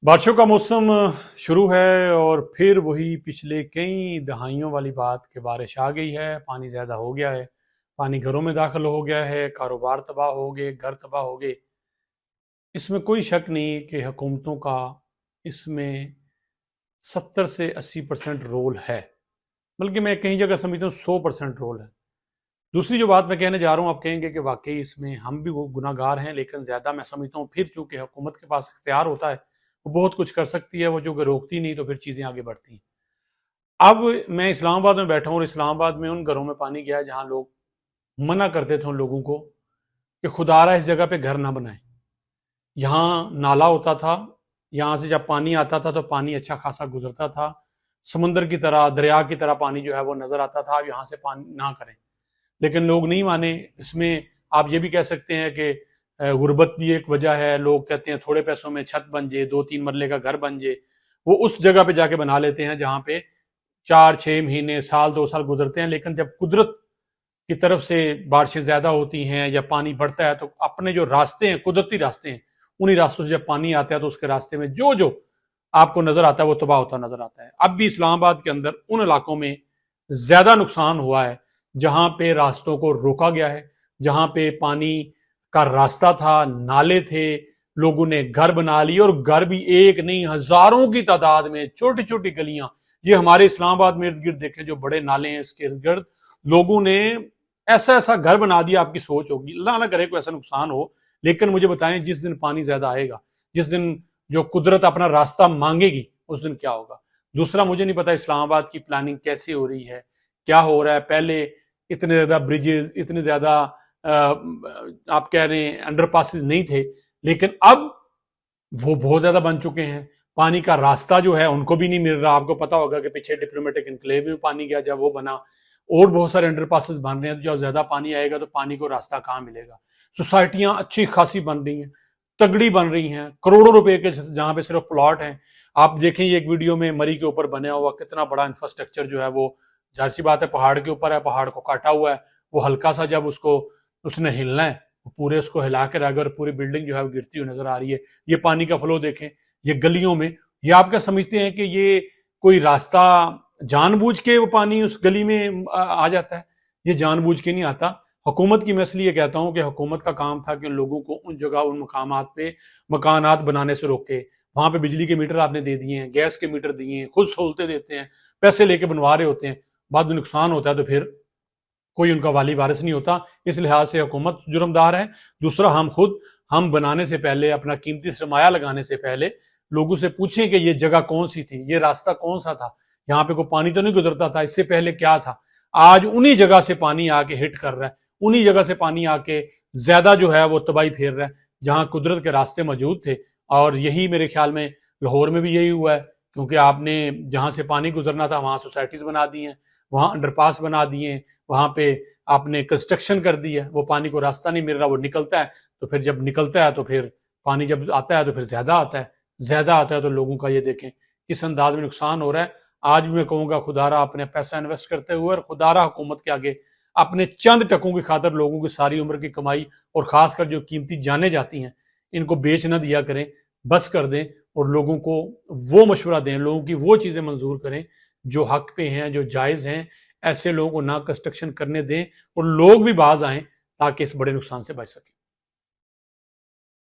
बारिशों का मौसम शुरू है और फिर वही पिछले कई दहाइयों वाली बात कि बारिश आ गई है, पानी ज़्यादा हो गया है, पानी घरों में दाखिल हो गया है, कारोबार तबाह हो गए, घर तबाह हो गए। इसमें कोई शक नहीं कि हुकूमतों का इसमें 70 से 80% रोल है, बल्कि मैं कई जगह समझता हूँ 100% रोल है। दूसरी जो बात मैं कहने जा रहा हूँ, आप कहेंगे कि वाकई इसमें हम भी वो गुनाहगार हैं, लेकिन ज़्यादा मैं समझता हूँ फिर चूंकि हुकूमत के पास इख्तियार होता है, वो बहुत कुछ कर सकती है, वो जो कि रोकती नहीं तो फिर चीज़ें आगे बढ़ती हैं। अब मैं इस्लामाबाद में बैठा हूँ और इस्लामाबाद में उन घरों में पानी गया है जहाँ लोग मना करते थे उन लोगों को कि खुदारा इस जगह पे घर ना बनाए। यहाँ नाला होता था, यहाँ से जब पानी आता था तो पानी अच्छा खासा गुजरता था, समुंदर की तरह, दरिया की तरह पानी जो है वो नजर आता था। अब यहाँ से पानी ना करें, लेकिन लोग नहीं माने। इसमें आप ये भी कह सकते हैं कि गुर्बत भी एक वजह है। लोग कहते हैं थोड़े पैसों में छत बन जाए, 2-3 मरले का घर बन जाए, वो उस जगह पे जाके बना लेते हैं जहाँ पे 4-6 महीने, साल 2 साल गुजरते हैं। लेकिन जब कुदरत की तरफ से बारिशें ज्यादा होती हैं या पानी बढ़ता है तो अपने जो रास्ते हैं, कुदरती रास्ते हैं, उन्हीं रास्तों से जब पानी आता है तो उसके रास्ते में जो जो आपको नजर आता है वो तबाह होता नजर आता है। अब भी इस्लामाबाद के अंदर उन इलाकों में ज्यादा नुकसान हुआ है जहां पे रास्तों को रोका गया है, जहां पे पानी का रास्ता था, नाले थे, लोगों ने घर बना लिए, और घर भी एक नहीं हजारों की तादाद में, छोटी छोटी गलियां। ये हमारे इस्लामाबाद में इर्द गिर्द देखें जो बड़े नाले हैं, इसके इर्द गिर्द लोगों ने ऐसा ऐसा घर बना दिया। आपकी सोच होगी, अल्लाह ना करे कोई ऐसा नुकसान हो, लेकिन मुझे बताएं जिस दिन पानी ज्यादा आएगा, जिस दिन जो कुदरत अपना रास्ता मांगेगी, उस दिन क्या होगा। दूसरा, मुझे नहीं पता इस्लामाबाद की प्लानिंग कैसे हो रही है, क्या हो रहा है। पहले इतने ज्यादा ब्रिजेस, इतने ज्यादा आप कह रहे हैं अंडरपासेस नहीं थे, लेकिन अब वो बहुत ज्यादा बन चुके हैं। पानी का रास्ता जो है उनको भी नहीं मिल रहा। आपको पता होगा कि पीछे डिप्लोमेटिक इनक्लेव में पानी गया जब वो बना, और बहुत सारे अंडरपासेस बन रहे हैं। तो जब ज्यादा पानी आएगा तो पानी को रास्ता कहाँ मिलेगा। सोसाइटियां अच्छी खासी बन रही हैं, तगड़ी बन रही हैं, करोड़ों रुपए के जहां पे सिर्फ प्लॉट हैं। आप देखें ये एक वीडियो में मरी के ऊपर बना हुआ कितना बड़ा इंफ्रास्ट्रक्चर जो है वो, जाहिर सी बात है पहाड़ के ऊपर है, पहाड़ को काटा हुआ है। वो हल्का सा जब उसको उसने हिलना है, पूरे उसको हिला के अगर पूरी बिल्डिंग जो है वो गिरती हुई नजर आ रही है। ये पानी का फ्लो देखें, ये गलियों में। ये आप क्या समझते हैं कि ये कोई रास्ता जानबूझ के वो पानी उस गली में आ जाता है? ये जानबूझ के नहीं आता। हुकूमत की मैं इसलिए कहता हूं कि हुकूमत का काम था कि उन लोगों को उन जगह, उन मकामात पे मकानात बनाने से रोके। वहां पे बिजली के मीटर आपने दे दिए हैं, गैस के मीटर दिए हैं, खुद सहूलतें देते हैं, पैसे लेके बनवा रहे होते हैं, बाद में नुकसान होता है तो फिर कोई उनका वाली वारिस नहीं होता। इस लिहाज से हुकूमत जुर्मदार है। दूसरा, हम खुद, हम बनाने से पहले, अपना कीमती सरमाया लगाने से पहले लोगों से पूछें कि ये जगह कौन सी थी, ये रास्ता कौन सा था, यहाँ पे कोई पानी तो नहीं गुजरता था, इससे पहले क्या था। आज उन्हीं जगह से पानी आके हिट कर रहा है, उन्हीं जगह से पानी आके ज्यादा जो है वो तबाही फेर रहा है जहां कुदरत के रास्ते मौजूद थे। और यही मेरे ख्याल में लाहौर में भी यही हुआ है, क्योंकि आपने जहां से पानी गुजरना था वहां सोसाइटीज बना दी हैं, वहां अंडरपास बना दिए हैं, वहां पे आपने कंस्ट्रक्शन कर दी है। वो पानी को रास्ता नहीं मिल रहा, वो निकलता है। तो फिर जब निकलता है तो फिर पानी जब आता है तो फिर ज्यादा आता है, ज्यादा आता है तो लोगों का ये देखें किस अंदाज में नुकसान हो रहा है। आज भी मैं कहूंगा खुदारा अपने पैसा इन्वेस्ट करते हुए, और खुदारा हुकूमत के आगे अपने चंद टकों की खातर लोगों की सारी उम्र की कमाई और खासकर जो कीमती जाने जाती हैं, इनको बेच न दिया करें, बस कर दें। और लोगों को वो मशवरा दें, लोगों की वो चीजें मंजूर करें जो हक पे हैं, जो जायज हैं। ऐसे लोगों को ना कंस्ट्रक्शन करने दें और लोग भी बाज आएं ताकि इस बड़े नुकसान से बच सकें।